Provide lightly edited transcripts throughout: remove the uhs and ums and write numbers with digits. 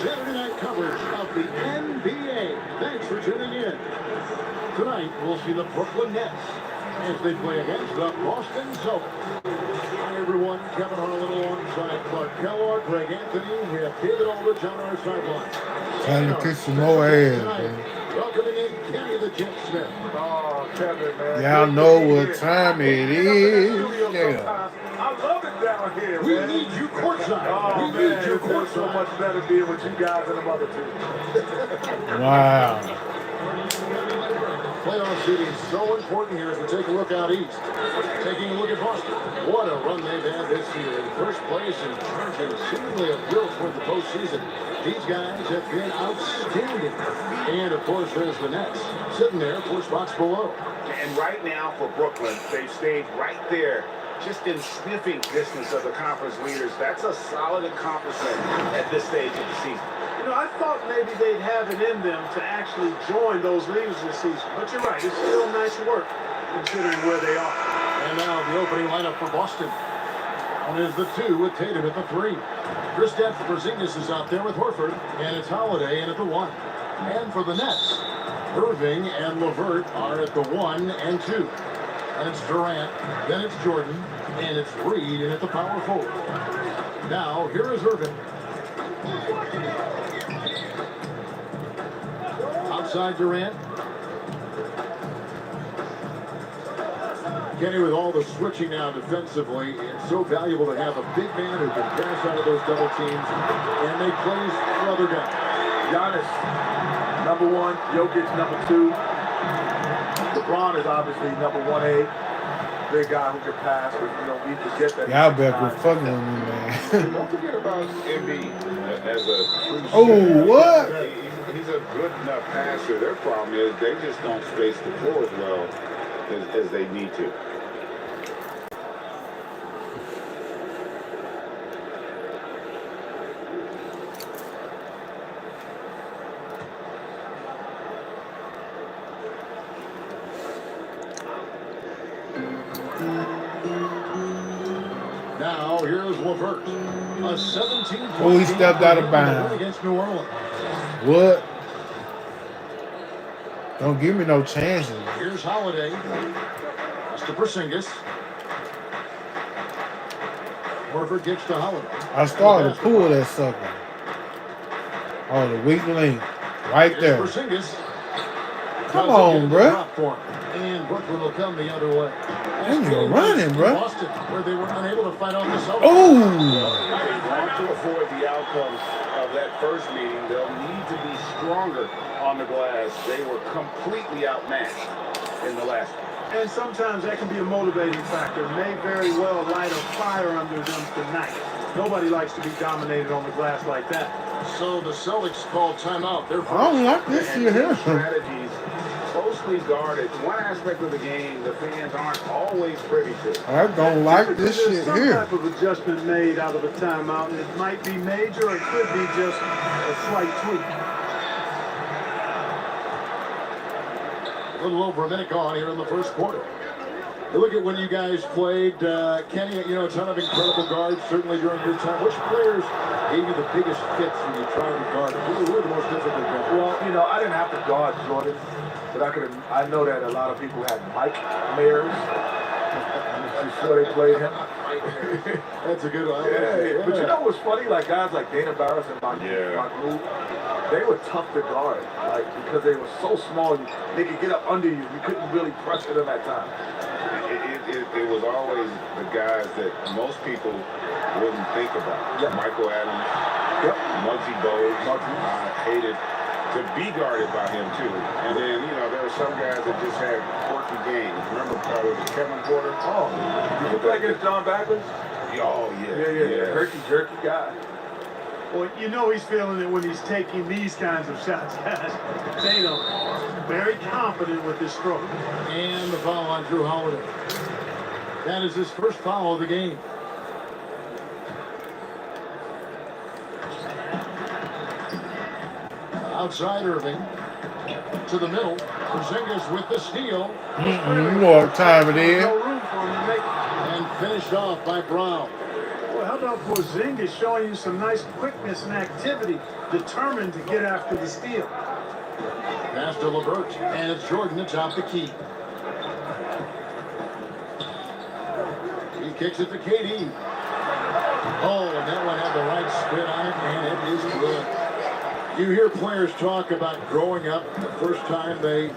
Saturday night coverage of the NBA. Thanks for tuning in. Tonight, we'll see the Brooklyn Nets as they play against the Boston Celtics. Hi, everyone. Kevin Harlan alongside Clark Kellogg, Greg Anthony. We have David Aldridge on our sideline. Trying to kick some more ass, man. Welcoming in Kenny the Jet Smith. Oh, Kevin, man. Y'all know what time it is. Yeah. I love it down here, We man. need you courtside. Oh, We man, need you it feels so courtside. much better being with you guys than the other two. Wow. Playoff seeding is so important here as we take a look out east. Taking a look at Boston. What a run they've had this year. In first place and charging seemingly a bill toward the postseason. These guys have been outstanding. And, of course, there's the Nets sitting there 4 spots below. And right now for Brooklyn, they've stayed right there, just in sniffing distance of the conference leaders. That's a solid accomplishment at this stage of the season. You know, I thought maybe they'd have it in them to actually join those leaders this season. But you're right, it's still nice work considering where they are. And now the opening lineup for Boston. One is the 2 with Tatum at the 3. Kristaps Porzingis is out there with Horford, and it's Holiday in at the 1. And for the Nets, Irving and LeVert are at the 1 and 2. And it's Durant, then it's Jordan, and it's Reed in at the power forward. Now, here is Irving. Outside Durant. Kenny, with all the switching now defensively, it's so valuable to have a big man who can pass out of those double teams and make plays for other guys. Giannis, number 1. Jokic, number 2. LeBron is obviously number 1A. Big guy who can pass, but we forget that. Y'all better quit fucking with me, man. Don't forget about Embiid as a true Oh, shooter. what? He's a good enough passer. Their problem is they just don't space the floor as well as they need to. Now, here's LeVert. A 17-point Oh, he stepped out of bounds. against New Orleans. What? Don't give me no chances. Here's Holiday. That's to Porzingis. Horford gets to Holiday. I started to pull that sucker. Oh, the weak link. Right there. Here's Porzingis. Come Does on, again, bruh. drop for him. And Brooklyn will come the other way. Damn, you're running, bruh. Boston, where they were unable to fight off the Celtics. Oh! They want to avoid the outcomes of that first meeting. They'll need to be stronger on the glass. They were completely outmatched in the last one. And sometimes that can be a motivating factor. May very well light a fire under them tonight. Nobody likes to be dominated on the glass like that. So the Celtics called timeout. They're I don't like this shit here. Strategies closely guarded. One aspect of the game the fans aren't always privy to. I don't like this There's shit some here. type of adjustment made out of a timeout, and it might be major or it could be just a slight tweak. a little over a minute gone here in the first quarter. You look at when you guys played, Kenny, you know, a ton of incredible guards, certainly during your time. Which players gave you the biggest fits when you tried to guard them? Who were the most difficult guys? Well, I didn't have to guard Jordan, but I know that a lot of people had Mike Mayers before they played him. That's a good one. Yeah. But you know what's funny? Like guys like Dana Barris and Mahmoud, they were tough to guard, like because they were so small. They could get up under you. You couldn't really pressure them at times. It was always the guys that most people wouldn't think about. Yep. Michael Adams, Yep. Muggsy Bogues. I hated to be guarded by him too. And then there were some guys that just had quirky games. Remember Kevin Porter? Oh, did you play against John Bagley? Oh yeah. Yeah. Herky jerky guy. Well, you know he's feeling it when he's taking these kinds of shots, guys. Tatum, very confident with his stroke. And the foul on Drew Holiday. That is his first foul of the game. Outside Irving. To the middle. Porzingis with the steal. You know what time it is. No room for him to make it. And finished off by Brown. Well, How about Porzingis showing you some nice quickness and activity, determined to get after the steal? Pass to LeVert, and it's Jordan atop the key. He kicks it to KD. Oh, and that one had the right spin on it, and it is good. You hear players talk about growing up the first time they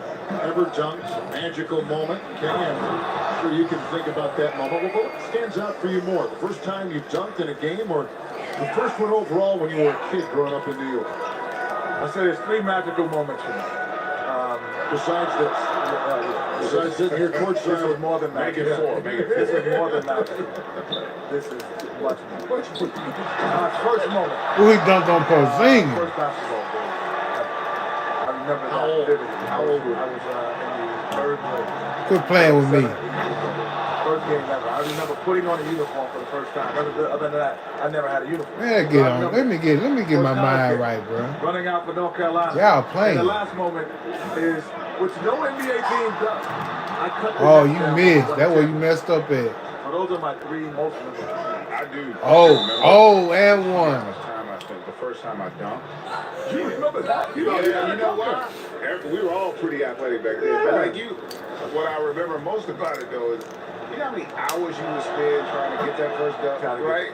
ever dunked, a magical moment. Okay, I'm sure you can think about that moment. Well, what stands out for you more? The first time you dunked in a game, or the first one overall when you were a kid growing up in New York? I say there's 3 magical moments for me. Besides this, besides sitting here This courtside, was more than that. Make it 4. Make it 4. This is more than that. This is much more. First moment. Who he dunked on Porzingis? First basketball game. I remember How that old? vividly. How old were you? I was in the 3rd grade. Quit playing with me. First game ever. I remember putting on a uniform for the first time. Other than that, I never had a uniform. Man, get on. Let me get my mind right, bro. Running out for North Carolina. Y'all playing. And the last moment is, which no NBA team does. I cut the Oh, net you down missed. to That's where 110. you messed up at. So those are my 3 most memorable. I do. And one. The first time I dunked. You remember that? You know, Yeah, you know what? We were all pretty athletic back then. But like you, what I remember most about it though is, you know how many hours you would spend trying to get that first dunk, right?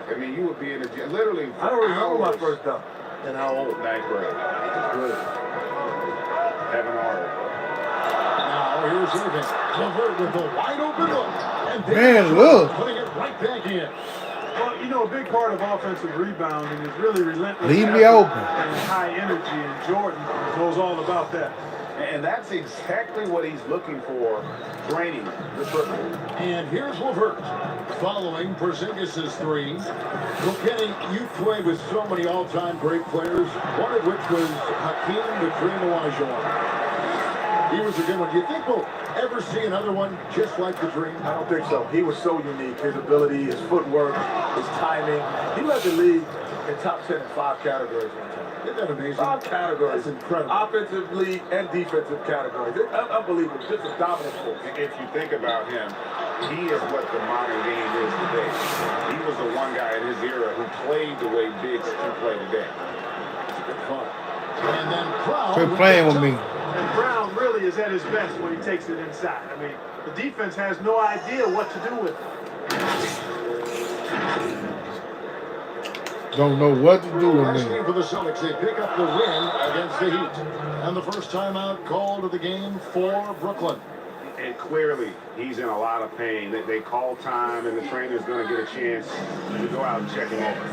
I mean, you would be in the gym, literally. I don't remember my first dunk. and how old? 9th grade. Good. Having art. Now here's Irving. LeVert with a wide open look. And Man, look. putting it right back in. Well, you know, a big part of offensive rebounding is really relentless Leave me effort open. and high energy, and Jordan knows all about that. And that's exactly what he's looking for, draining the triple. And here's LeVert following Porzingis' 3. Well, Kenny, you played with so many all-time great players, one of which was Hakeem the Dream Olajuwon. He was a good one. Do you think we'll ever see another one just like the Dream? I don't think so. He was so unique. His ability, his footwork, his timing. He led the league in top 10 in 5 categories one time. Isn't that amazing? 5 categories. That's incredible. Offensively and defensive categories. It's unbelievable. Just a dominant force. If you think about him, he is what the modern game is today. He was the one guy in his era who played the way bigs can play today. It's good fun. And then Brown. Quit playing with me. And Brown really is at his best when he takes it inside. I mean, the defense has no idea what to do with it. Don't know what to do with Last me. game for the Celtics, they pick up the win against the Heat. And the first timeout called of the game for Brooklyn. And clearly, he's in a lot of pain. They call time, and the trainer's going to get a chance to go out and check him over.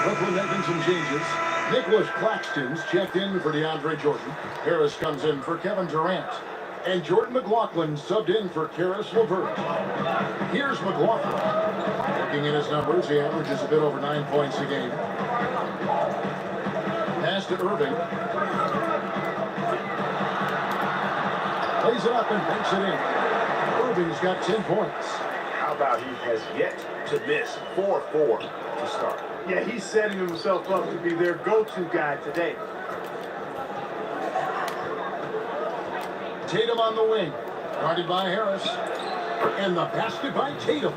Brooklyn making some changes. Nicholas Claxton's checked in for DeAndre Jordan. Harris comes in for Kevin Durant. And Jordan McLaughlin subbed in for Karis LeVert. Here's McLaughlin. Looking at his numbers, he averages a bit over 9 points a game. Pass to Irving. Plays it up and banks it in. Irving's got 10 points. How about he has yet to miss 4-4 to start? Yeah, he's setting himself up to be their go-to guy today. Tatum on the wing. Guarded by Harris. And the basket by Tatum.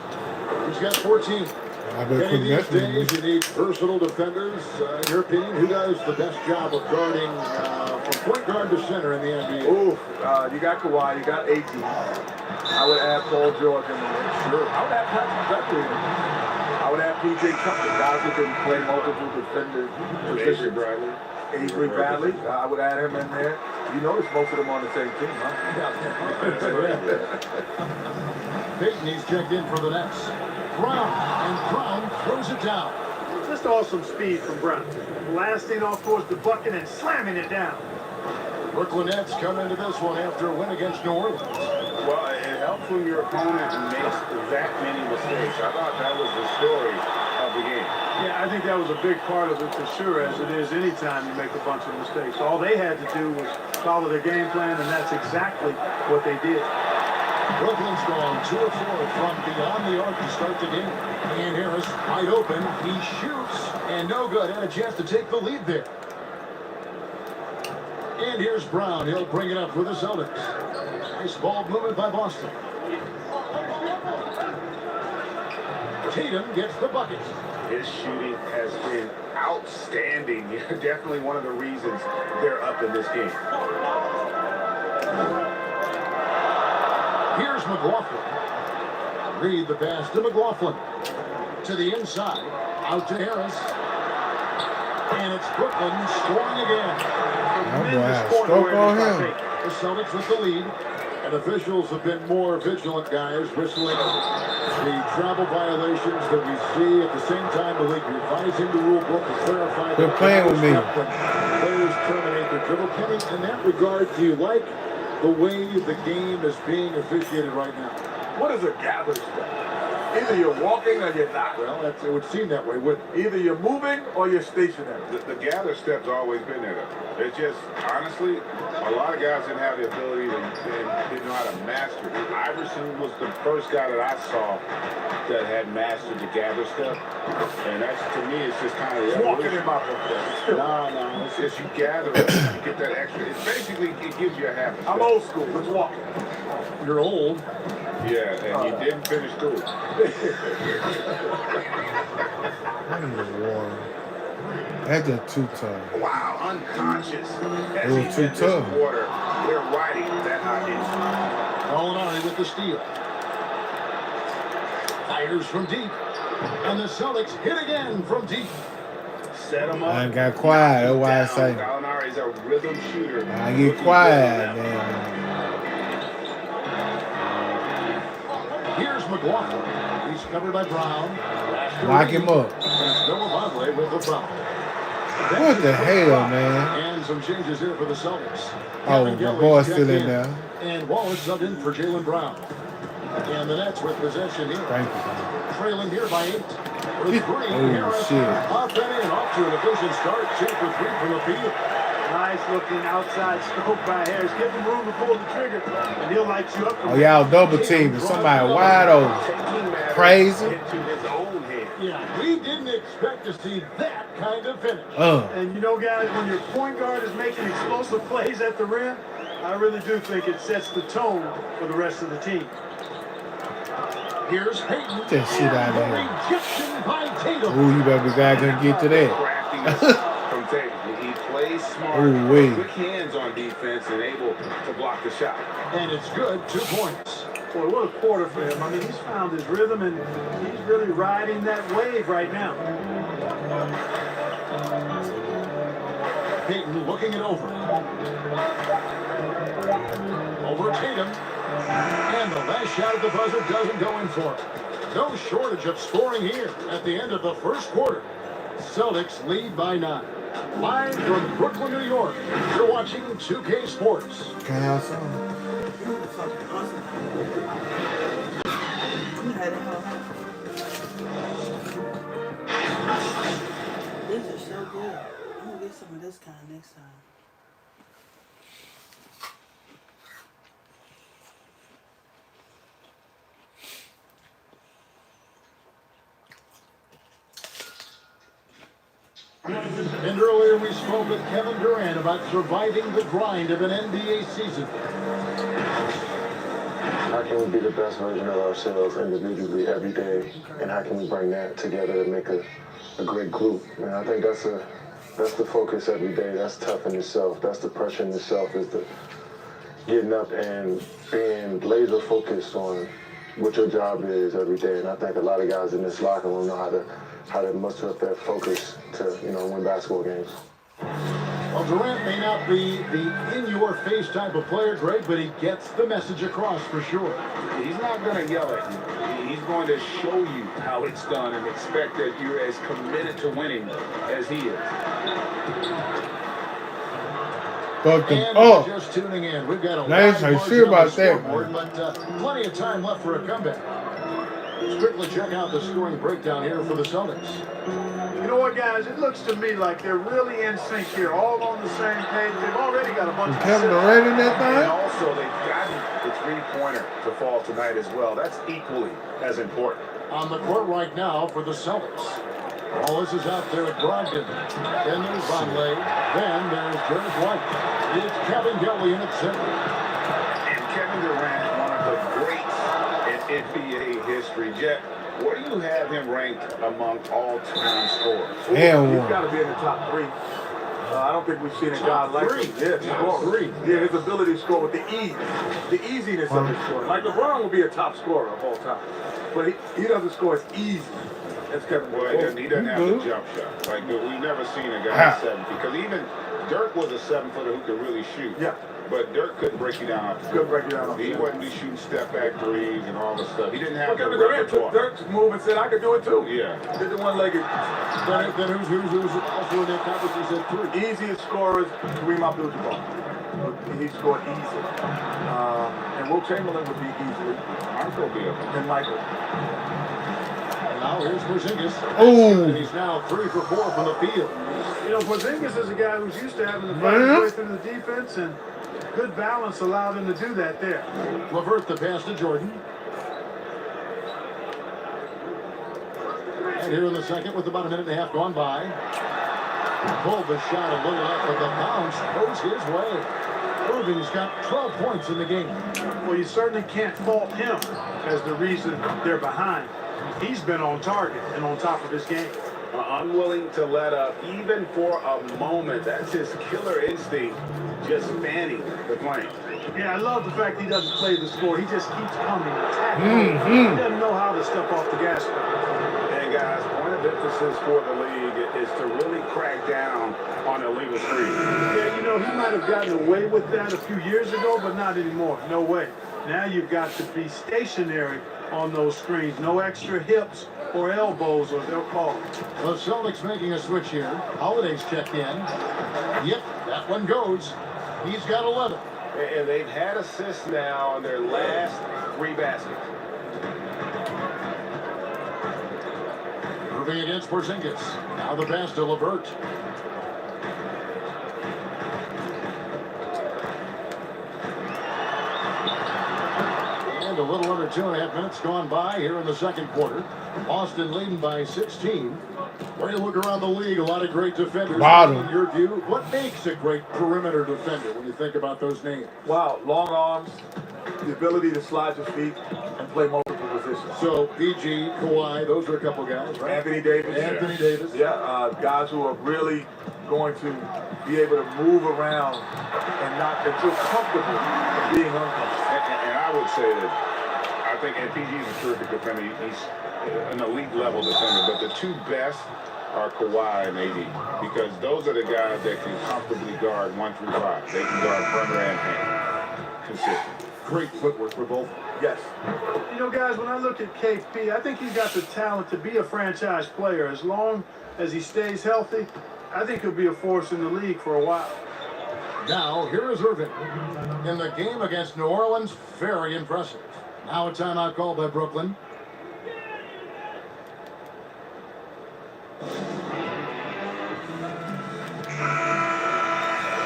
He's got 14. I better Kenny, quit these messing with days me. you need versatile defenders. In your opinion, who does the best job of guarding from point guard to center in the NBA? Ooh, you got Kawhi, you got AD. I would add Paul George in there. Sure. I would add Patrick Beverly in there. I would add PJ Tucker, guys who can play multiple defender positions. Bradley. Avery Bradley, I would add him in there. You notice most of them on the same team, huh? Peyton, he's checked in for the Nets. Brown, and Brown throws it down. Just awesome speed from Brown. Blasting off towards the bucket and slamming it down. Brooklyn Nets come into this one after a win against New Orleans. Well, it helps when your opponent makes that many mistakes. I thought that was the story of the game. Yeah, I think that was a big part of it for sure, as it is anytime you make a bunch of mistakes. All they had to do was follow their game plan, and that's exactly what they did. Brooklyn's gone 2 of 4 from beyond the arc to start the game. And Harris, wide open, he shoots, and no good. Had a chance to take the lead there. And here's Brown. He'll bring it up for the Celtics. Nice ball movement by Boston. Tatum gets the bucket. His shooting has been outstanding. Definitely one of the reasons they're up in this game. Here's McLaughlin. Read the pass to McLaughlin. To the inside. Out to Harris. And it's Brooklyn scoring again. That boy had a stroke on him. The Celtics with the lead. And officials have been more vigilant, guys, whistling the travel violations that we see. At the same time, the league revising the rule book to clarify. Quit playing with me. Players terminate their dribble. Kenny, in that regard, do you like the way the game is being officiated right now? What is a gather step? Either you're walking or you're not. Well, it would seem that way, wouldn't it? Either you're moving or you're stationary. The gather step's always been there. It's just, honestly, a lot of guys didn't have the ability and didn't know how to master it. Iverson was the first guy that I saw that had mastered the gather step. And that's, to me, it's just kind of the Walking evolution. in my book. No, it's just you gather it, you get that extra. It's basically, it gives you a habit. I'm old school. Let's walk. You're old. Yeah, and you didn't finish school. I need water. That's just too tough. Wow, unconscious. As It was he too hit this tough. water, they're riding that hot engine. Molinari with the steal. Fires from deep. And the Celtics hit again from deep. Set him up. I ain't got quiet. That's why I say. Gallinari is a rhythm shooter. I get quiet, man. Here's McLaughlin. He's covered by Brown. Lock him up. And Noah Vonleh with the foul. What the hell, man? And some changes here for the Celtics. Oh, Kevin the Gelly's boy's checked still in there. And Wallace subbed in for Jaylen Brown. And the Nets with possession here. Thank you. Trailing here by 8. With 3. Oh, Harris shit. off and off to an efficient start. 2 for 3 from the field. Nice looking outside stroke by Harris. Give him room to pull the trigger, and he'll light you up. Oh, y'all double teaming. Somebody wide open. Crazy. Into his own head. Yeah, we didn't expect to see that kind of finish. And you know, guys, when your point guard is making explosive plays at the rim, I really do think it sets the tone for the rest of the team. Here's Payton. Get that shit out of And the here. rejection by Tatum. Ooh, you better be glad gonna get to that. Craftiness from Tatum. He plays smart, Ooh, wait. quick hands on defense, and able to block the shot. And it's good. 2 points. Boy, what a quarter for him. I mean, he's found his rhythm, and he's really riding that wave right now. Payton looking it over. Over Tatum. And the last shot at the buzzer doesn't go in for it. No shortage of scoring here at the end of the first quarter. Celtics lead by 9. Live from Brooklyn, New York, you're watching 2K Sports. Can I have some? These are so good. I'm gonna get some of this kind next time. And earlier we spoke with Kevin Durant about surviving the grind of an NBA season. How can we be the best version of ourselves individually every day, and how can we bring that together to make a great group? And I think that's the focus every day. That's tough in itself. That's the pressure in itself, is the getting up and being laser focused on what your job is every day. And I think a lot of guys in this locker room know how to muster up that focus to win basketball games. Well, Durant may not be the in-your-face type of player, Greg, but he gets the message across for sure. He's not going to yell at you. He's going to show you how it's done and expect that you're as committed to winning as he is. Fuck them And up. just tuning in, we've got a Now, wide I'm margin sure on about the that, scoreboard, but plenty of time left for a comeback. Let's quickly check out the scoring breakdown here for the Celtics. You know what, guys? It looks to me like they're really in sync here, all on the same page. They've already got a bunch of Kevin assists. Durant in that And thing? also, they've gotten the three-pointer to fall tonight as well. That's equally as important. On the court right now for the Celtics. All this is out there at Brogdon. Then there's Vonleh. Then there's Derek White. It's Kevin Gellion at center. And Kevin Durant, one of the greats in NBA history. Jet, where do you have him ranked among all-time scorers? And He's one. got to be in the top 3. I don't think we've seen a guy like him. Yeah, Top three. Yeah, his ability to score with the ease, the easiness of his scoring. Like LeBron will be a top scorer of all time, but he doesn't score as easy as Kevin Well, Durant. he doesn't have the jump shot. Like, we've never seen a guy at 7 because even Dirk was a 7-footer who could really shoot. Yeah. But Dirk couldn't break you down. Couldn't break you down. He wasn't be shooting step-back threes and all this stuff. He didn't have But the Kevin Durant took repertoire. Dirk's move and said, I could do it too. Yeah. Did the one-legged. Then who's also in that conference? He said 3. Easiest scorers, Kareem Abdul-Jabbar. He scored easily. And Will Chamberlain would be easily. Michael be up. And Michael. Now here's Porzingis. Oh. And he's now 3 for 4 from the field. You know, Porzingis is a guy who's used to having to fight his way through the defense, and good balance allowed him to do that there. Levert the pass to Jordan. And here in the second with about a minute and a half gone by. Pulled the shot a little up, but the bounce goes his way. Irving's got 12 points in the game. Well, you certainly can't fault him as the reason they're behind. He's been on target and on top of his game. Unwilling to let up, even for a moment. That's his killer instinct, just fanning the flame. Yeah, I love the fact he doesn't play the score. He just keeps coming, attacking. He doesn't know how to step off the gas pedal. And guys, point of emphasis for the league is to really crack down on illegal screens. Yeah, you know, he might have gotten away with that a few years ago, but not anymore. No way. Now you've got to be stationary on those screens. No extra hips or elbows, or they'll call it. The Celtics making a switch here. Holiday's checked in. Yep, that one goes. He's got 11. And they've had assists now on their last 3 baskets. Moving against Porzingis. Now the pass to Levert. And a little under 2.5 minutes gone by here in the second quarter. Boston leading by 16. When you look around the league, a lot of great defenders. Bottom. In your view, what makes a great perimeter defender when you think about those names? Wow, long arms, the ability to slide your feet and play multiple positions. So, PG, Kawhi, those are a couple guys, right? Anthony Davis. Anthony Davis. Yeah, guys who are really going to be able to move around and feel comfortable being uncomfortable. And I would say that I think PG is a terrific defender. He's an elite level defender, but the 2 best are Kawhi and AD because those are the guys that can comfortably guard 1 through 5. They can guard perimeter and paint. Consistent. Great footwork for both. Yes. You know, guys, when I look at KP, I think he's got the talent to be a franchise player. As long as he stays healthy, I think he'll be a force in the league for a while. Now, here is Irving. In the game against New Orleans, very impressive. Now a timeout called by Brooklyn.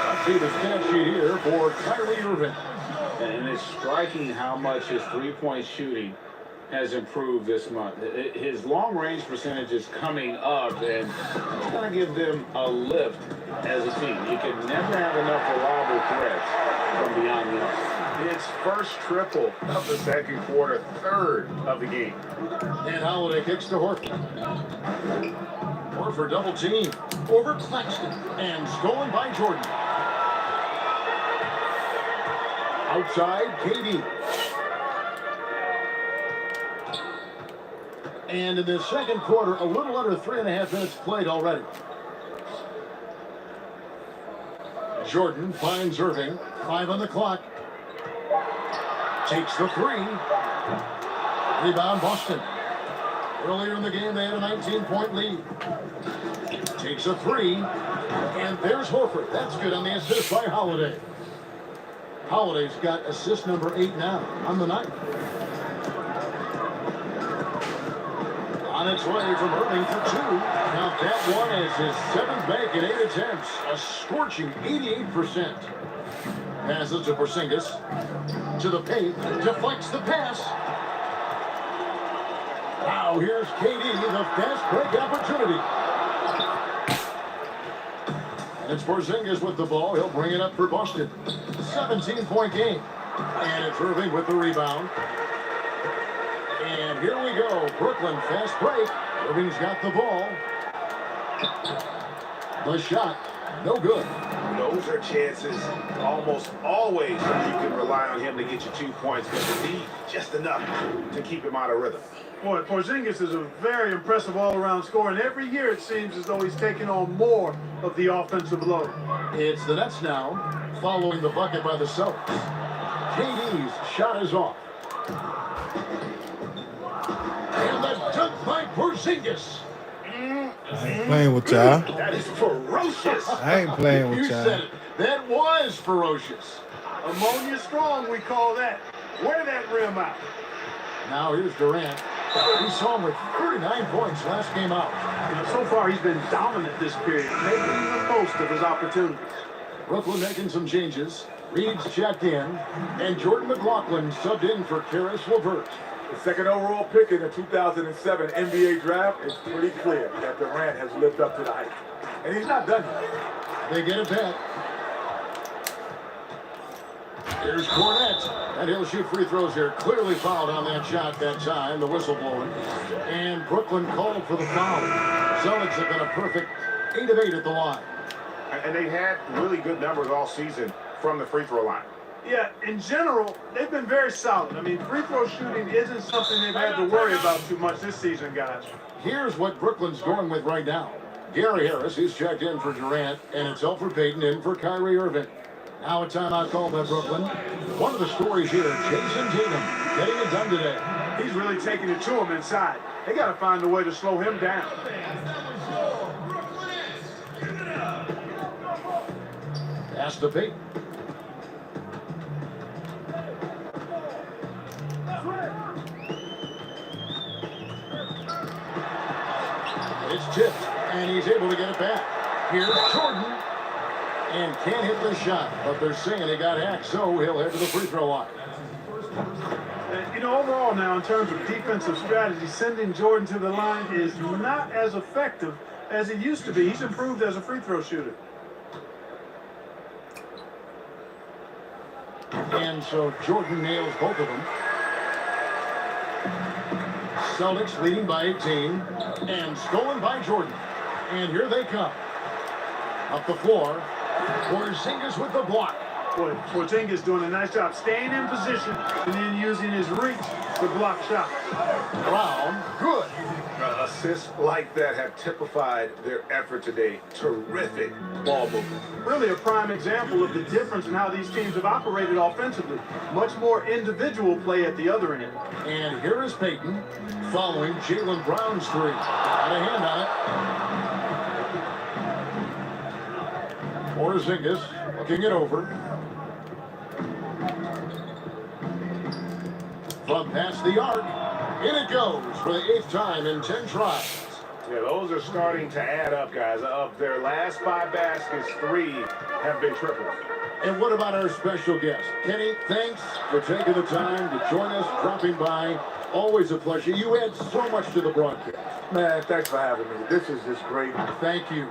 Let's see the stat sheet here for Kyrie Irving. And it's striking how much his three-point shooting has improved this month. His long-range percentage is coming up, and it's going to give them a lift as a team. You can never have enough reliable threats from beyond the arc. His first triple of the second quarter, 3rd of the game. And Holiday kicks to Horford. Horford double team over Claxton and stolen by Jordan. Outside, KD. And in the second quarter, a little under 3.5 minutes played already. Jordan finds Irving. 5 on the clock. Takes the 3. Rebound Boston. Earlier in the game, they had a 19-point lead. Takes a 3. And there's Horford. That's good on the assist by Holiday. Holiday's got assist number 8 now on the night. On its way from Irving for 2. Now that one is his 7th make in 8 attempts. A scorching 88%. Passes to Porzingis. To the paint. Deflects the pass. Wow, Now here's KD, the fast break opportunity. And it's Porzingis with the ball. He'll bring it up for Boston. 17-point game. And it's Irving with the rebound. And here we go. Brooklyn fast break. Irving's got the ball. The shot, no good. Those are chances almost always that you can rely on him to get you 2 points, but you need just enough to keep him out of rhythm. Boy, Porzingis is a very impressive all-around scorer, and every year it seems as though he's taking on more of the offensive load. It's the Nets now, following the bucket by the Celtics. KD's shot is off. And the dunk by Porzingis. I ain't playing with y'all. That is ferocious. I ain't playing with You y'all. said it. That was ferocious. Ammonia strong, we call that. Wear that rim out. Now here's Durant. We saw him with 39 points last game out. You know, so far he's been dominant this period, making the most of his opportunities. Brooklyn making some changes. Reed's checked in. And Jordan McLaughlin subbed in for Karis LeVert. The second overall pick in the 2007 NBA draft, it's pretty clear that Durant has lived up to the hype. And he's not done yet. They get it back. Here's Cornette, and he'll shoot free throws here. Clearly fouled on that shot that time, the whistle blowing. And Brooklyn called for the foul. Celtics have been a perfect 8 of 8 at the line. And they had really good numbers all season from the free throw line. Yeah, in general, they've been very solid. I mean, free throw shooting isn't something they've had to worry about too much this season, guys. Here's what Brooklyn's going with right now. Gary Harris, he's checked in for Durant, and it's Elfrid Payton in for Kyrie Irving. Now a timeout called by Brooklyn. One of the stories here, Jason Tatum getting it done today. He's really taking it to him inside. They got to find a way to slow him down. Pass to Payton. It's tipped, and he's able to get it back. Here's Jordan, and can't hit the shot, but they're saying he got hacked, so he'll head to the free throw line. You know, overall now, in terms of defensive strategy, sending Jordan to the line is not as effective as it used to be. He's improved as a free throw shooter. And so Jordan nails both of them. Celtics leading by 18, and stolen by Jordan. And here they come. Up the floor, Porzingis with the block. Boy, Porzingis doing a nice job staying in position and then using his reach to block shots. Brown, good. Assists like that have typified their effort today. Terrific ball movement. Really a prime example of the difference in how these teams have operated offensively. Much more individual play at the other end. And here is Payton following Jaylen Brown's three. Got a hand on it. Porzingis looking it over. From past the arc. In it goes for the 8th time in 10 tries. Yeah, those are starting to add up, guys. Of their last 5 baskets, 3 have been triples. And what about our special guest? Kenny, thanks for taking the time to join us, dropping by. Always a pleasure. You add so much to the broadcast. Man, thanks for having me. This is just great. Thank you.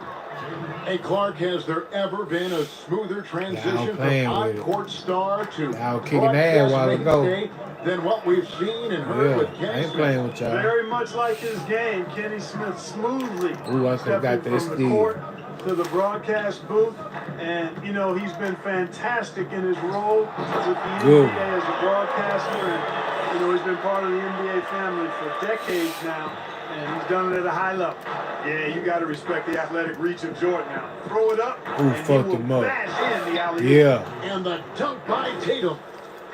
Hey, Clark, has there ever been a smoother transition from playing with it. on-court star to Y'all kicking ass a while ago. mainstay than what we've seen and heard with Yeah, I Kenny ain't Smith? playing with y'all. Very much like his game, Kenny Smith smoothly Ooh, I still got stepping this from the deal. court to the broadcast booth. And, you know, he's been fantastic in his role with the Good. NBA as a broadcaster. And, you know, he's been part of the NBA family for decades now. And he's done it at a high level. Yeah, you got to respect the athletic reach of Jordan now. Throw it up, Ooh, and he fucked will him up. bash in the alley-oop. Yeah, And the dunk by Tatum.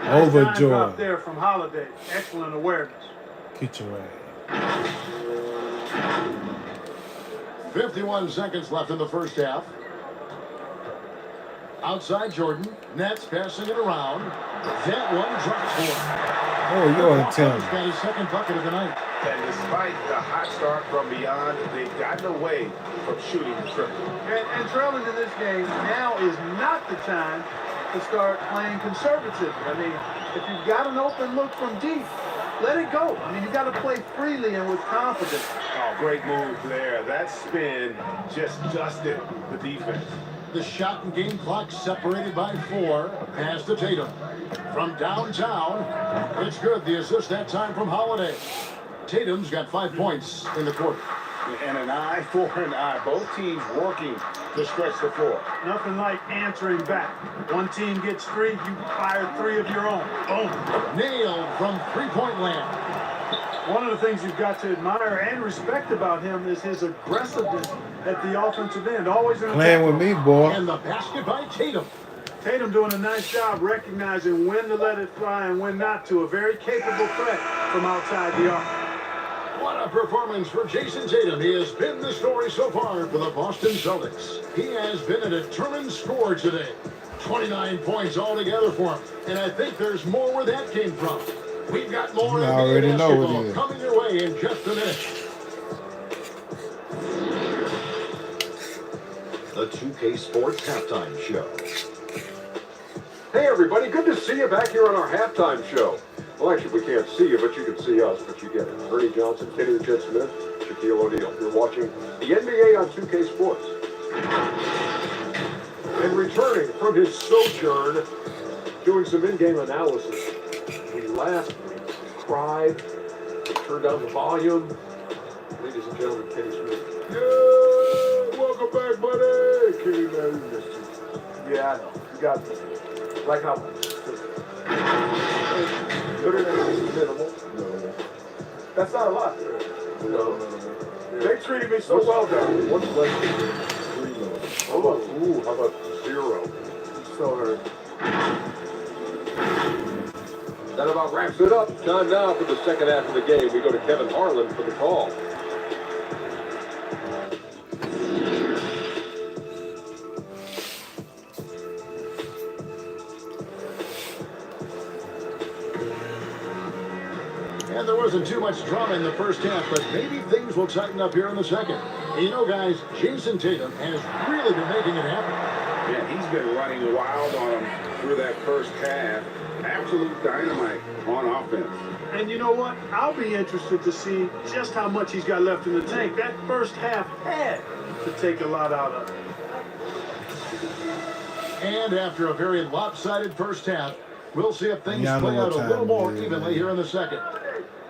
Nice time drop overjoyed. there from Holiday. Excellent awareness. Get your ass. 51 seconds left in the first half. Outside Jordan. Nets passing it around. That one drops for him. Oh, you're He's intelligent. got his second bucket of the night. And despite the hot start from beyond, they've gotten away from shooting the triple. And trailing in this game, now is not the time to start playing conservative. I mean, if you've got an open look from deep, let it go. I mean, you got to play freely and with confidence. Oh, great move there. That spin just dusted the defense. The shot and game clock separated by 4. Pass to Tatum. From downtown, it's good. The assist that time from Holiday. Tatum's got 5 points in the quarter. And an eye for an eye. Both teams working to stretch the floor. Nothing like answering back. One team gets 3, you fire 3 of your own. Boom. Nailed from three-point land. One of the things you've got to admire and respect about him is his aggressiveness at the offensive end. Always in Playing with me, boy. And the basket by Tatum. Tatum doing a nice job recognizing when to let it fly and when not to. A very capable threat from outside the arc. What a performance for Jason Tatum. He has been the story so far for the Boston Celtics. He has been a determined scorer today. 29 points altogether for him. And I think there's more where that came from. We've got more You NBA already know what basketball it is. coming your way in just a minute. The 2K Sports Halftime Show. Hey everybody, good to see you back here on our halftime show. Well, actually, we can't see you, but you can see us, but you get it. Ernie Johnson, Kenny the Jet Smith, Shaquille O'Neal. You're watching the NBA on 2K Sports. And returning from his sojourn, doing some in-game analysis. We laughed, we cried, we turned down the volume. Ladies and gentlemen, Kenny Smith. Yeah, welcome back, buddy. Kenny, man, we missed you. Yeah, I know. You got this. Like how much? Put it in minimal. No. That's not a lot. No. They treated me so well down. What's less than 3 minutes? How about 0? So hurt. That about wraps it up. Time now for the second half of the game. We go to Kevin Harlan for the call. And there wasn't too much drama in the first half, but maybe things will tighten up here in the second. And you know, guys, Jason Tatum has really been making it happen. Yeah, he's been running wild on him through that first half. Absolute dynamite on offense. And you know what? I'll be interested to see just how much he's got left in the tank. That first half had to take a lot out of it. And after a very lopsided first half, we'll see if things Yeah, I know play out what a time little more it is, evenly man. here in the second.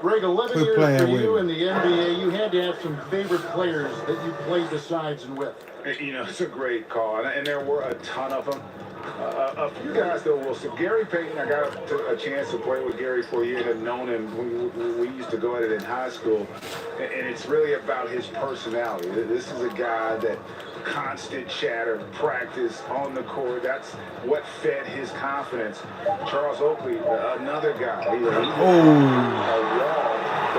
Greg, 11 Quit years playing for with you me. in the NBA. You had to have some favorite players that you played besides and with. You know, it's a great call, and there were a ton of them. A few guys, though, Wilson. Gary Payton, I got a chance to play with Gary for a year and have known him when we used to go at it in high school. And it's really about his personality. This is a guy that constant chatter, practice on the court. That's what fed his confidence. Charles Oakley, another guy. He a wall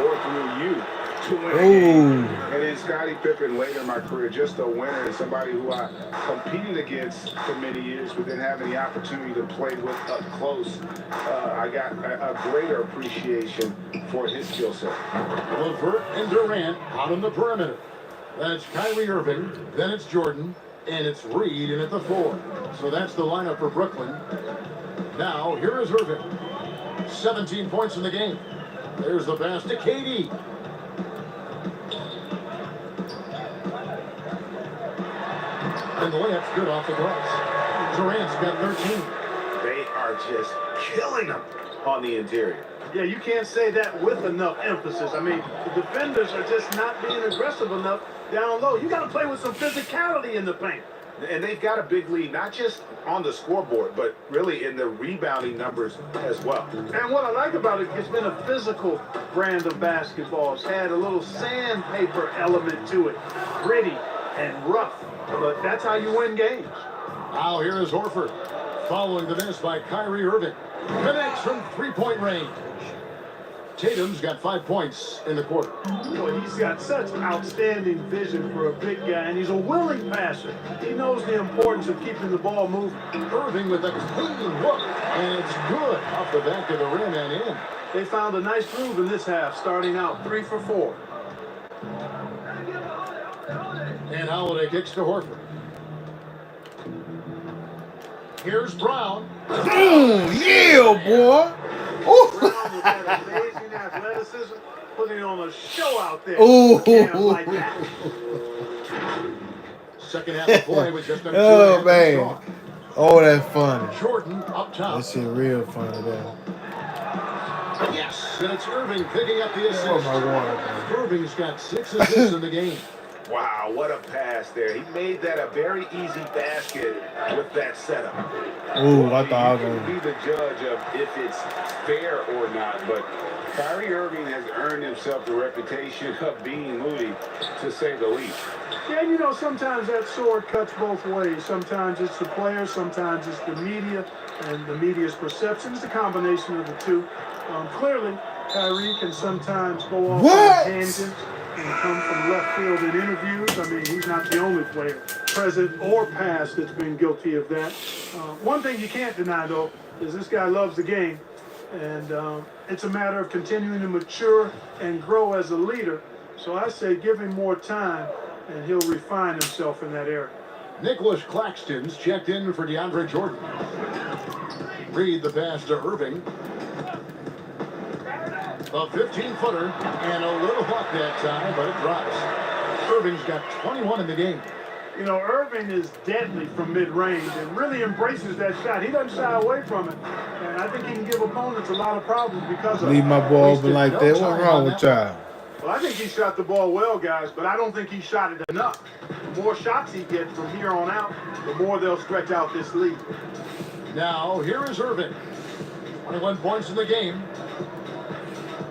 or through you to win a game. And then Scottie Pippen later in my career, just a winner and somebody who I competed against for many years, but then having the opportunity to play with up close, I got a greater appreciation for his skill set. LeVert and Durant out on the perimeter. That's Kyrie Irving, then it's Jordan, and it's Reed in at the 4. So that's the lineup for Brooklyn. Now, here is Irving. 17 points in the game. There's the pass to KD. And the layup's good off the glass. Durant's got 13. They are just killing them on the interior. Yeah, you can't say that with enough emphasis. I mean, the defenders are just not being aggressive enough down low. You got to play with some physicality in the paint. And they've got a big lead, not just on the scoreboard, but really in the rebounding numbers as well. And what I like about it, it's been a physical brand of basketball. It's had a little sandpaper element to it, gritty and rough. But that's how you win games. Now here is Horford, following the miss by Kyrie Irving. Connects from three-point range. Tatum's got 5 points in the quarter. Boy, he's got such outstanding vision for a big guy, and he's a willing passer. He knows the importance of keeping the ball moving. Irving with a clean look, and it's good off the back of the rim and in. They found a nice groove in this half, starting out 3 for 4. And Holiday kicks to Horford. Here's Brown. Yeah, boy. Brown with that amazing athleticism, putting on a show out there. Ooh. Yeah, like that. Second half of play with just under Oh, 2 minutes man. gone. Oh, that's funny. Jordan up top. That shit real funny there. Yes, and it's Irving picking up the assist. Oh, my water, man. Irving's got 6 assists in the game. Wow, what a pass there. He made that a very easy basket with that setup. Ooh, I thought I was You going can be the judge of if it's fair or not, but Kyrie Irving has earned himself the reputation of being moody, to say the least. Yeah, you know, sometimes that sword cuts both ways. Sometimes it's the player, sometimes it's the media, and the media's perception. It's a combination of the two. Clearly, Kyrie can sometimes go off on tangents and come from left field in interviews. I mean, he's not the only player, present or past, that's been guilty of that. One thing you can't deny, though, is this guy loves the game, and it's a matter of continuing to mature and grow as a leader. So I say give him more time, and he'll refine himself in that area. Nicholas Claxton's checked in for DeAndre Jordan. Reed the pass to Irving. A 15-footer and a little luck that time, but it drops. Irving's got 21 in the game. You know, Irving is deadly from mid-range and really embraces that shot. He doesn't shy away from it. And I think he can give opponents a lot of problems because of it. Leave my ball open like that. What's wrong with y'all? Well, I think he shot the ball well, guys, but I don't think he shot it enough. The more shots he gets from here on out, the more they'll stretch out this lead. Now, here is Irving. 21 points in the game.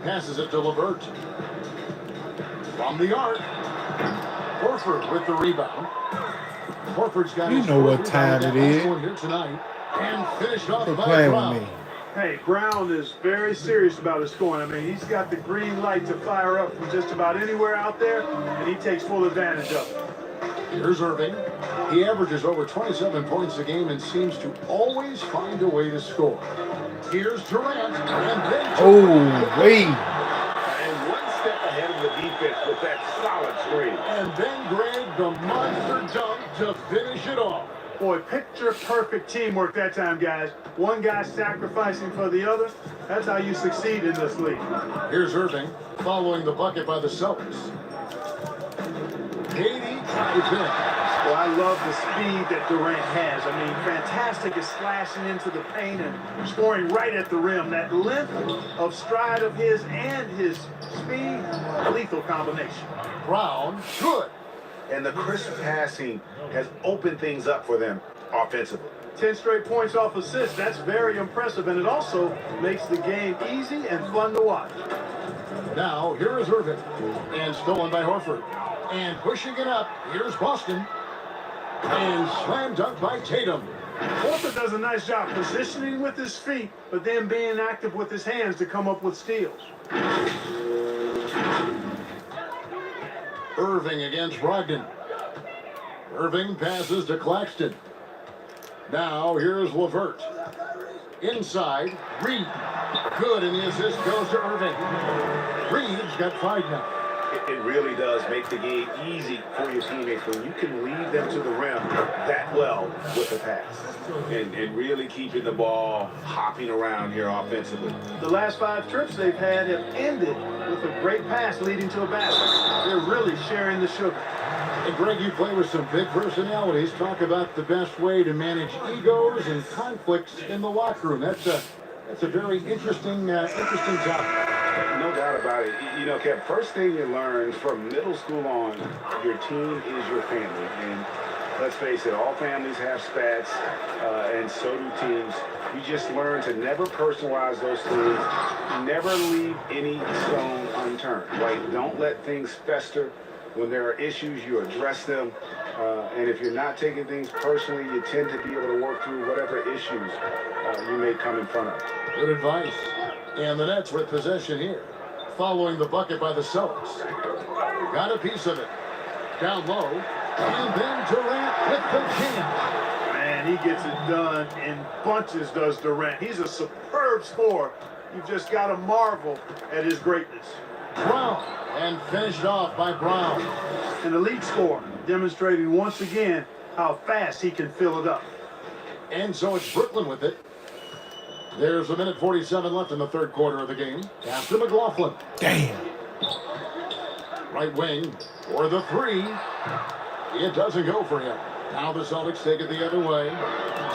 Passes it to LeVert. From the arc. Horford with the rebound. Horford's got You his know fourth what time rebound it is. one here tonight. And finished off Quit by playing Brown. with me. Hey, Brown is very serious about his scoring. I mean, he's got the green light to fire up from just about anywhere out there, and he takes full advantage of it. Here's Irving. He averages over 27 points a game and seems to always find a way to score. Here's Durant. And then Oh, wait. And one step ahead of the defense with that solid screen. And then Greg, the monster dunk to finish it off. Boy, picture-perfect teamwork that time, guys. One guy sacrificing for the other. That's how you succeed in this league. Here's Irving following the bucket by the Celtics. KD tries in. Well, I love the speed that Durant has. I mean, fantastic at slashing into the paint and scoring right at the rim. That length of stride of his and his speed, lethal combination. Brown, good. And the crisp passing has opened things up for them offensively. 10 straight points off assists. That's very impressive, and it also makes the game easy and fun to watch. Now, here is Irving. And stolen by Horford. And pushing it up, here's Boston. And slam dunk by Tatum. Horford does a nice job positioning with his feet, but then being active with his hands to come up with steals. Irving against Brogdon. Irving passes to Claxton. Now here's LeVert. Inside, Reed. Good, and the assist goes to Irving. Reed's got 5 now. It really does make the game easy for your teammates when you can lead them to the rim that well with the pass. And really keeping the ball hopping around here offensively. The last 5 trips they've had have ended with a great pass leading to a basket. They're really sharing the sugar. And Greg, you play with some big personalities. Talk about the best way to manage egos and conflicts in the locker room. That's a very interesting topic. No doubt about it. You know, Kev, first thing you learn from middle school on, your team is your family. And let's face it, all families have spats, and so do teams. You just learn to never personalize those things. Never leave any stone unturned, right? Don't let things fester. When there are issues, you address them. And if you're not taking things personally, you tend to be able to work through whatever issues you may come in front of. Good advice. And the Nets with possession here. Following the bucket by the Celtics. Got a piece of it. Down low. And then Durant with the jam. Man, he gets it done in bunches, does Durant. He's a superb scorer. You've just got to marvel at his greatness. Brown. And finished off by Brown. An elite scorer, demonstrating once again how fast he can fill it up. And so it's Brooklyn with it. There's a minute 47 left in the third quarter of the game. Pass to McLaughlin. Damn. Right wing for the three. It doesn't go for him. Now the Celtics take it the other way.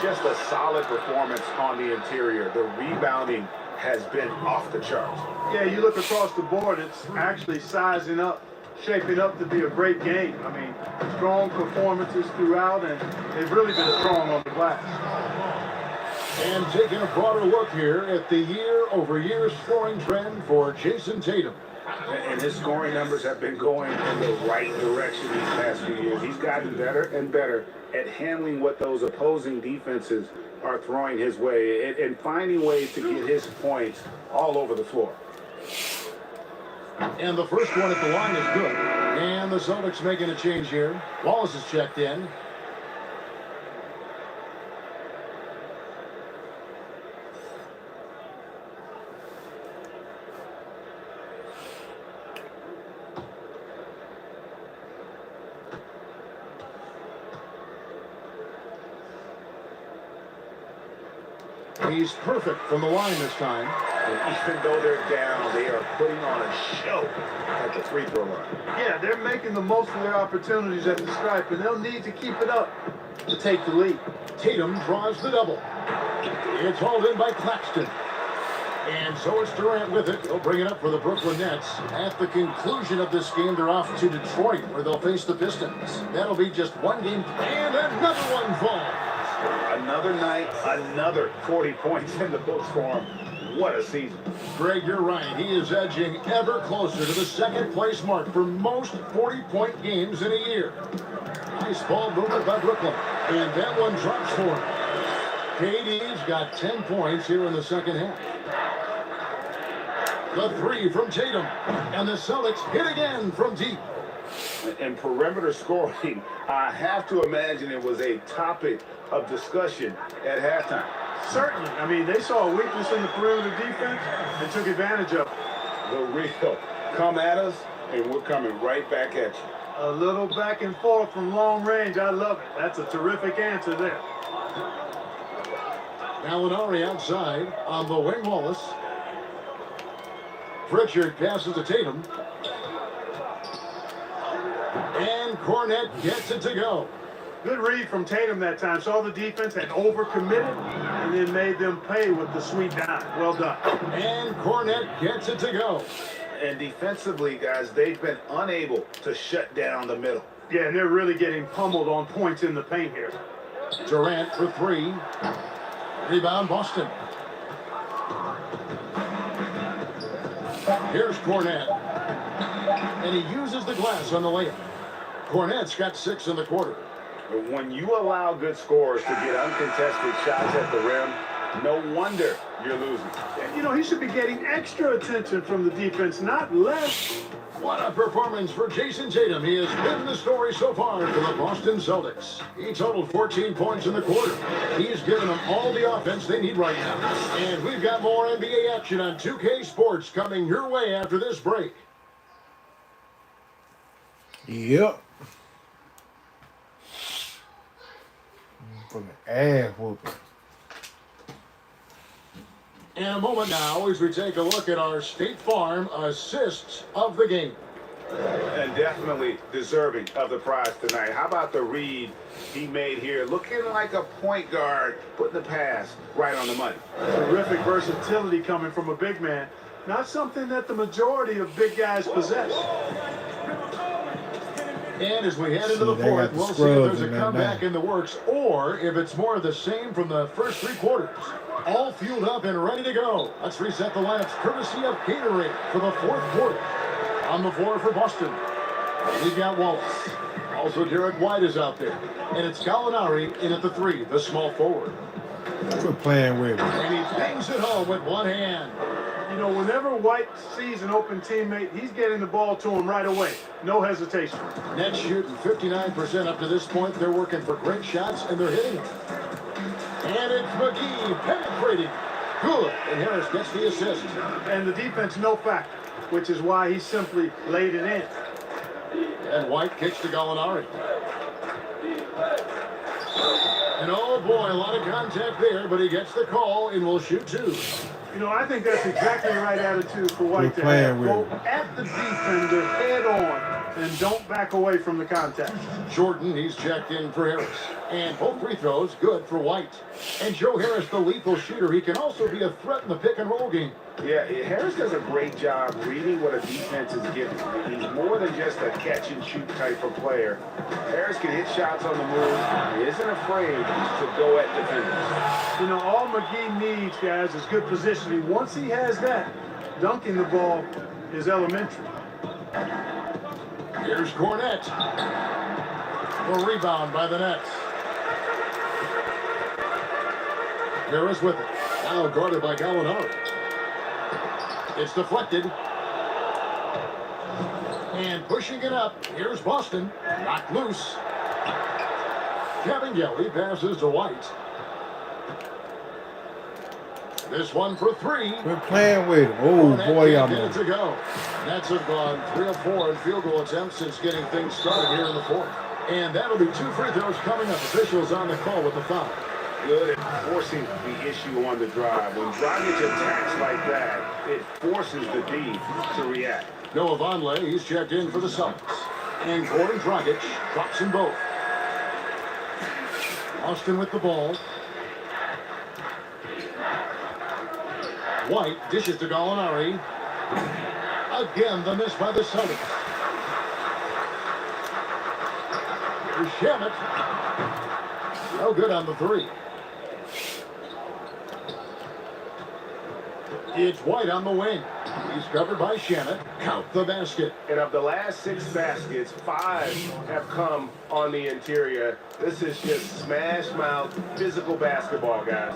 Just a solid performance on the interior. The rebounding has been off the charts. Yeah, you look across the board, it's actually sizing up, shaping up to be a great game. I mean, strong performances throughout, and they've really been strong on the glass. And taking a broader look here at the year-over-year scoring trend for Jason Tatum. And his scoring numbers have been going in the right direction these past few years. He's gotten better and better at handling what those opposing defenses are throwing his way and finding ways to get his points all over the floor. And the first one at the line is good. And the Celtics making a change here. Wallace is checked in. He's perfect from the line this time. And even though they're down, they are putting on a show at the free throw line. Yeah, they're making the most of their opportunities at the stripe, and they'll need to keep it up to take the lead. Tatum draws the double. It's hauled in by Claxton. And so it's Durant with it. They'll bring it up for the Brooklyn Nets. At the conclusion of this game, they're off to Detroit, where they'll face the Pistons. That'll be just one game, and another one falls. Another night, another 40 points in the books for him. What a season. Greg, you're right. He is edging ever closer to the second place mark for most 40-point games in a year. Nice ball movement by Brooklyn. And that one drops for him. KD's got 10 points here in the second half. The three from Tatum. And the Celtics hit again from deep. And perimeter scoring, I have to imagine it was a topic of discussion at halftime. Certainly. I mean, they saw a weakness in the perimeter defense and took advantage of it. The real come at us, and we're coming right back at you. A little back and forth from long range. I love it. That's a terrific answer there. Gallinari outside on the wing. Wallace. Pritchard passes to Tatum. And Cornette gets it to go. Good read from Tatum that time. Saw the defense had overcommitted and then made them pay with the sweet dime. Well done. And Cornette gets it to go. And defensively, guys, they've been unable to shut down the middle. Yeah, and they're really getting pummeled on points in the paint here. Durant for three. Rebound, Boston. Here's Cornette. And he uses the glass on the layup. Cornette's got 6 in the quarter. When you allow good scorers to get uncontested shots at the rim, no wonder you're losing. And, you know, he should be getting extra attention from the defense, not less. What a performance for Jason Tatum. He has been the story so far for the Boston Celtics. He totaled 14 points in the quarter. He's given them all the offense they need right now. And we've got more NBA action on 2K Sports coming your way after this break. Yep. Fucking ass whooping. In a moment now, as we take a look at our State Farm assists of the game. And definitely deserving of the prize tonight. How about the read he made here? Looking like a point guard, putting the pass right on the money. Terrific versatility coming from a big man. Not something that the majority of big guys possess. And as we head into the fourth, we'll see if there's a comeback in the works or if it's more of the same from the first 3 quarters. All fueled up and ready to go. Let's reset the lineups courtesy of Gatorade for the fourth quarter. On the floor for Boston, we've got Wallace. Also, Derek White is out there. And it's Gallinari in at the 3, the small forward. Quit playing with me. And he bangs it home with one hand. You know, whenever White sees an open teammate, he's getting the ball to him right away. No hesitation. Nets shooting 59% up to this point. They're working for great shots, and they're hitting them. And it's McGee penetrating. Good. And Harris gets the assist. And the defense no factor, which is why he simply laid it in. And White kicks to Gallinari. And oh boy, a lot of contact there, but he gets the call and will shoot 2. You know, I think that's exactly the right attitude for White to playing have. with Go him. at the defender head on and don't back away from the contact. Jordan, he's checked in for Harris. And both free throws good for White. And Joe Harris, the lethal shooter, he can also be a threat in the pick and roll game. Yeah, Harris does a great job reading what a defense is giving. He's more than just a catch-and-shoot type of player. Harris can hit shots on the move. He isn't afraid to go at defenders. You know, all McGee needs, guys, is good positioning. Once he has that, dunking the ball is elementary. Here's Cornette. A rebound by the Nets. Harris with it. Now guarded by Gallinari. It's deflected. And pushing it up. Here's Boston. Knocked loose. Cavangeli passes to White. This one for 3. We're playing with him. Oh, boy, y'all Minutes know. ago. Nets have gone 3 of 4 in field goal attempts since getting things started here in the 4th. And that'll be 2 free throws coming up. Officials on the call with the foul. Good at forcing the issue on the drive. When Dragic attacks like that, it forces the D to react. Noah Vonleh, he's checked in for the Suns. And Goran Dragic drops them both. Austin with the ball. White dishes to Gallinari. Again, the miss by the Celtics. Here's Shamet. No good on the 3. It's White on the wing. He's covered by Shamet. Count the basket. And of the last 6 baskets, 5 have come on the interior. This is just smash mouth physical basketball, guys.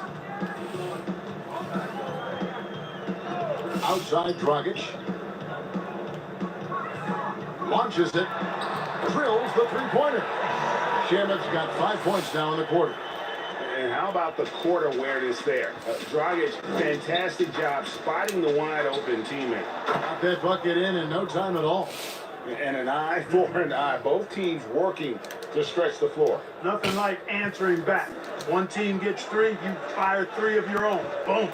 Outside Dragic. Launches it. Drills the 3-pointer. Shamet's got 5 points now in the quarter. And how about the court awareness there? Dragic, fantastic job spotting the wide open teammate. Got that bucket in no time at all. And an eye for an eye. Both teams working to stretch the floor. Nothing like answering back. One team gets 3, you fire 3 of your own. Boom.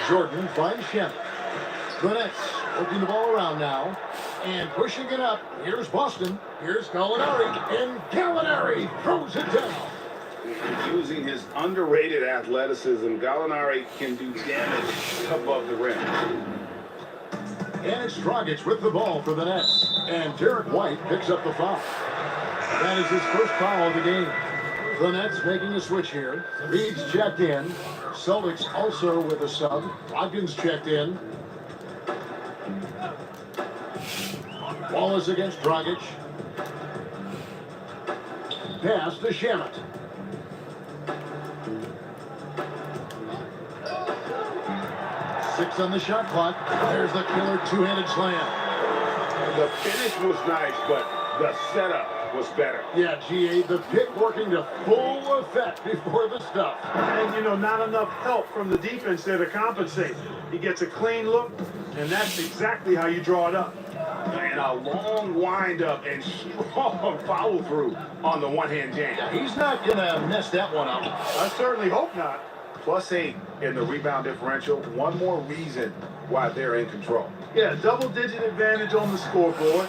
Jordan finds Shamet. The Nets working the ball around now. And pushing it up. Here's Boston. Here's Gallinari. And Gallinari throws it down. Using his underrated athleticism, Gallinari can do damage above the rim. And it's Dragic with the ball for the Nets. And Derek White picks up the foul. That is his first foul of the game. The Nets making a switch here. Reed's checked in. Celtics also with a sub. Watkins checked in. Wallace against Dragic. Pass to Shamet. Six on the shot clock. There's the killer 2-handed slam. The finish was nice, but the setup was better. Yeah, GA, the pick working to full effect before the stuff. And, you know, not enough help from the defense there to compensate. He gets a clean look, and that's exactly how you draw it up. And a long windup and strong follow through on the one-hand jam. Yeah, he's not going to mess that one up. I certainly hope not. +8 in the rebound differential. One more reason why they're in control. Yeah, double-digit advantage on the scoreboard.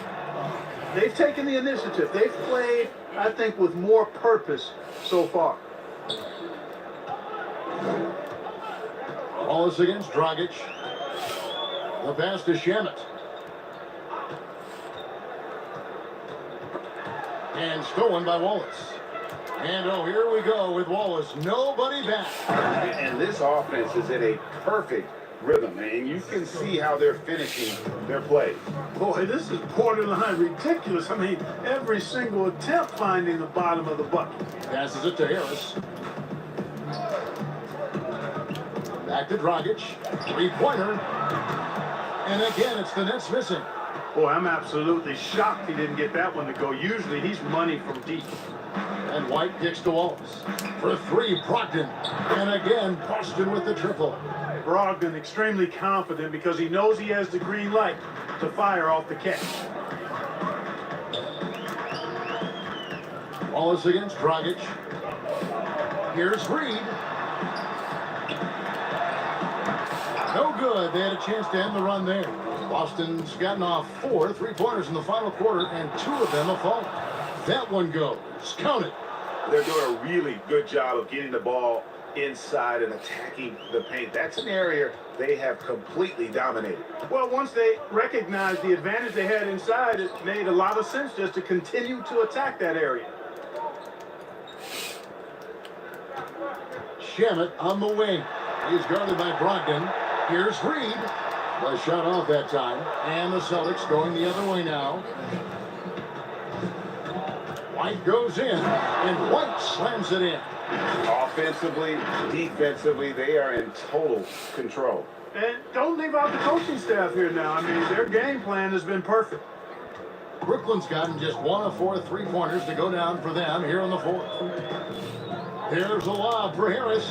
They've taken the initiative. They've played, I think, with more purpose so far. Wallace against Dragic. The pass to Shamet. And stolen by Wallace. And oh, here we go with Wallace. Nobody back. And this offense is in a perfect rhythm, and you can see how they're finishing their play. Boy, this is borderline ridiculous. I mean, every single attempt finding the bottom of the bucket. Passes it to Harris. Back to Dragic. 3-pointer. And again, it's the Nets missing. Boy, I'm absolutely shocked he didn't get that one to go. Usually he's money from deep. And White kicks to Wallace. For 3, Brogdon. And again, Boston with the triple. Brogdon extremely confident because he knows he has the green light to fire off the catch. Wallace against Dragic. Here's Reed. No good. They had a chance to end the run there. Boston's gotten off 4 3-pointers in the final quarter, and 2 of them have fallen. That one goes. Count it. They're doing a really good job of getting the ball inside and attacking the paint. That's an area they have completely dominated. Well, once they recognized the advantage they had inside, it made a lot of sense just to continue to attack that area. Shamet on the wing. He's guarded by Brogdon. Here's Reed. Was shot off that time. And the Celtics going the other way now. White goes in, and White slams it in. Offensively, defensively, they are in total control. And don't leave out the coaching staff here now. I mean, their game plan has been perfect. Brooklyn's gotten just 1 of 4 3-pointers to go down for them here in the 4th. There's a lob for Harris.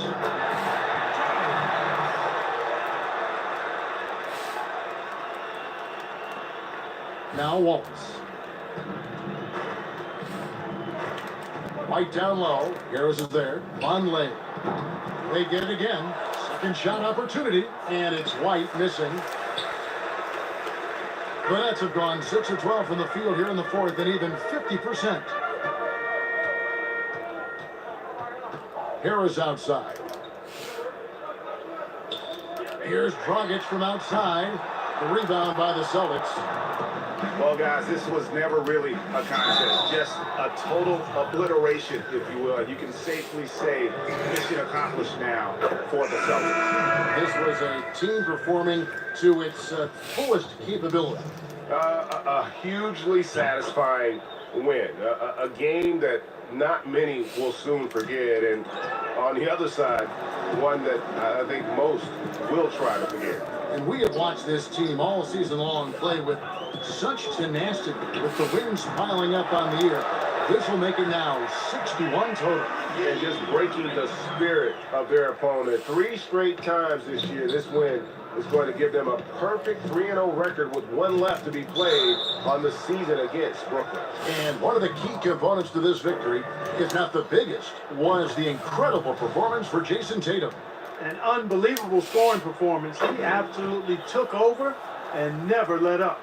Now Wallace. White down low. Harris is there. Vonleh. They get it again. Second shot opportunity. And it's White missing. The Nets have gone 6 of 12 from the field here in the 4th and even 50%. Harris outside. Here's Dragic from outside. The rebound by the Celtics. Well, guys, this was never really a contest. Just a total obliteration, if you will. And you can safely say mission accomplished now for the Celtics. This was a team performing to its fullest capability. A hugely satisfying win. A game that not many will soon forget. And on the other side, one that I think most will try to forget. And we have watched this team all season long play with such tenacity, with the wins piling up on the year. This will make it now 61 total. And just breaking the spirit of their opponent. 3 straight times this year, this win is going to give them a perfect 3-0 record with 1 left to be played on the season against Brooklyn. And one of the key components to this victory, if not the biggest, was the incredible performance for Jason Tatum. An unbelievable scoring performance. He absolutely took over and never let up.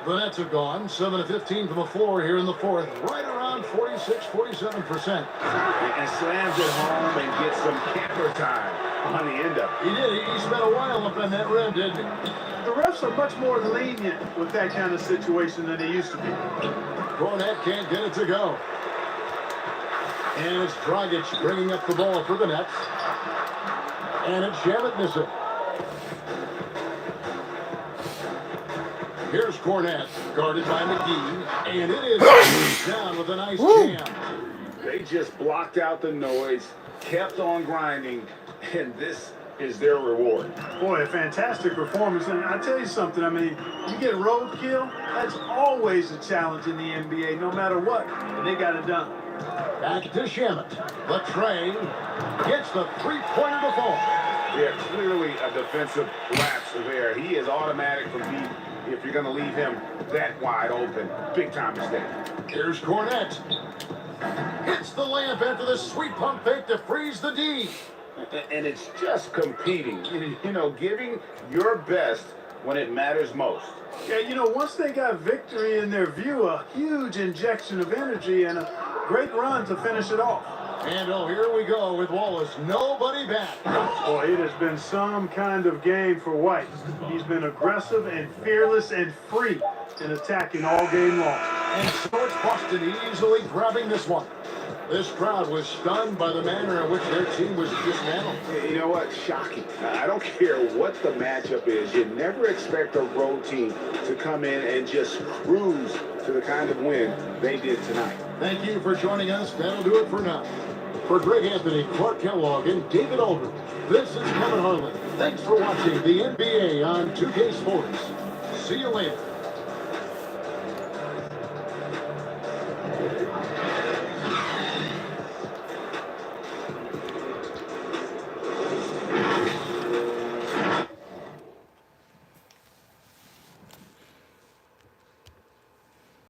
The Nets have gone 7 of 15 from the floor here in the 4th, right around 46-47%. And slams it home and gets some camper time on the end of it. He did. He spent a while up on that rim, didn't he? The refs are much more lenient with that kind of situation than they used to be. Cornette can't get it to go. And it's Dragic bringing up the ball for the Nets. And it's Shamet missing. Here's Cornette, guarded by McGee, and it is down with a nice jam. They just blocked out the noise, kept on grinding, and this is their reward. Boy, a fantastic performance. And I tell you something, I mean, you get roadkill, that's always a challenge in the NBA, no matter what. And they got it done. Back to Shamet. The tray gets the 3-pointer to fall. Yeah, clearly a defensive lapse there. He is automatic from deep if you're going to leave him that wide open. Big time mistake. Here's Cornette. Hits the layup after the sweet pump fake to freeze the D. And it's just competing, you know, giving your best when it matters most. Yeah, you know, once they got victory in their view, a huge injection of energy and a great run to finish it off. And oh, here we go with Wallace. Nobody back. Boy, it has been some kind of game for White. He's been aggressive and fearless and free in attacking all game long. And so it's Boston easily grabbing this one. This crowd was stunned by the manner in which their team was dismantled. You know what? Shocking. I don't care what the matchup is. You never expect a road team to come in and just cruise to the kind of win they did tonight. Thank you for joining us. That'll do it for now. For Greg Anthony, Clark Kellogg, and David Aldridge, this is Kevin Harlan. Thanks for watching the NBA on 2K Sports. See you later.